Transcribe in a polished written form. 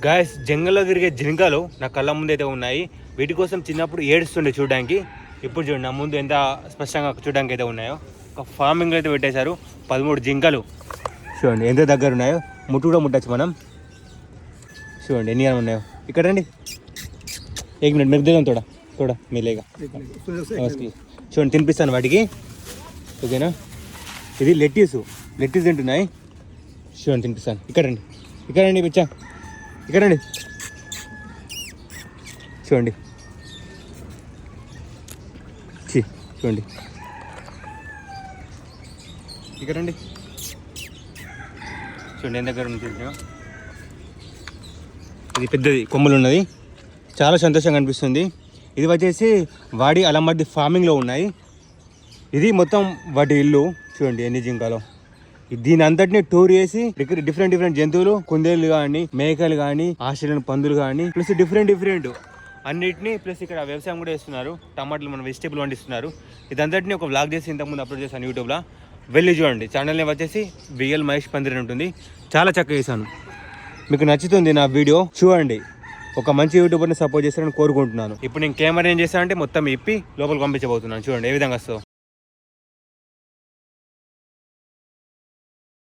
Guys జంగల్లో తిరిగే జింకలు నా కళ్ళ ముందు అయితే ఉన్నాయి. వీటి కోసం చిన్నప్పుడు ఏడుస్తుండే చూడడానికి. ఇప్పుడు చూడండి నా ముందు ఎంత స్పష్టంగా చూడడానికి అయితే ఉన్నాయో. ఒక ఫార్మింగ్ అయితే పెట్టేశారు. 13 జింకలు చూడండి ఎంత దగ్గర ఉన్నాయో. ముట్టు కూడా ముట్టచ్చు మనం. చూడండి ఎన్ని ఉన్నాయో. ఇక్కడ రండి, 1 మినిట్ మీరు దిగం తోడా మీలేగా చూడండి తినిపిస్తాను వాటికి. ఓకేనా, ఇది లెట్టీస్ తింటున్నాయి. చూడండి తినిపిస్తాను. ఇక్కడ రండి పిచ్చా, ఇక్కడ రండి. చూడండి చూడండి ఇక్కడ రండి. చూడండి ఎంత దగ్గర ఉంది. ఇది పెద్దది కొమ్ములు ఉన్నది, చాలా సంతోషంగా అనిపిస్తుంది. ఇది వచ్చేసి వాడి అలమర్ది ఫార్మింగ్లో ఉన్నాయి. ఇది మొత్తం వాటి ఇల్లు. చూడండి ఎన్ని జింకలో. దీని అంతటిని టూర్ చేసి డిఫరెంట్ జంతువులు, కుందేళ్ళు కానీ, మేకలు కానీ, ఆస్ట్రేలియన్ పందులు కానీ, ప్లస్ డిఫరెంట్ అన్నిటిని, ప్లస్ ఇక్కడ వ్యవసాయం కూడా చేస్తున్నారు. టమాటాలు మన వెజిటేబుల్ పండిస్తున్నారు. ఇదంతటిని ఒక వ్లాగ్ చేసి ఇంతకుముందు అప్లోడ్ చేశాను యూట్యూబ్లో. వెళ్ళి చూడండి. ఛానల్ నేమ్ వచ్చేసి బిఎల్ మహేష్ పందిరి ఉంటుంది. చాలా చక్కగా చేశాను. మీకు నచ్చుతుంది నా వీడియో చూడండి. ఒక మంచి యూట్యూబర్ని సపోర్ట్ చేస్తారని కోరుకుంటున్నాను. ఇప్పుడు నేను కెమెరా ఏం చేశానంటే మొత్తం ఇప్పి లోపలికి పంపించబోతున్నాను. చూడండి ఏ విధంగా వస్తుందో.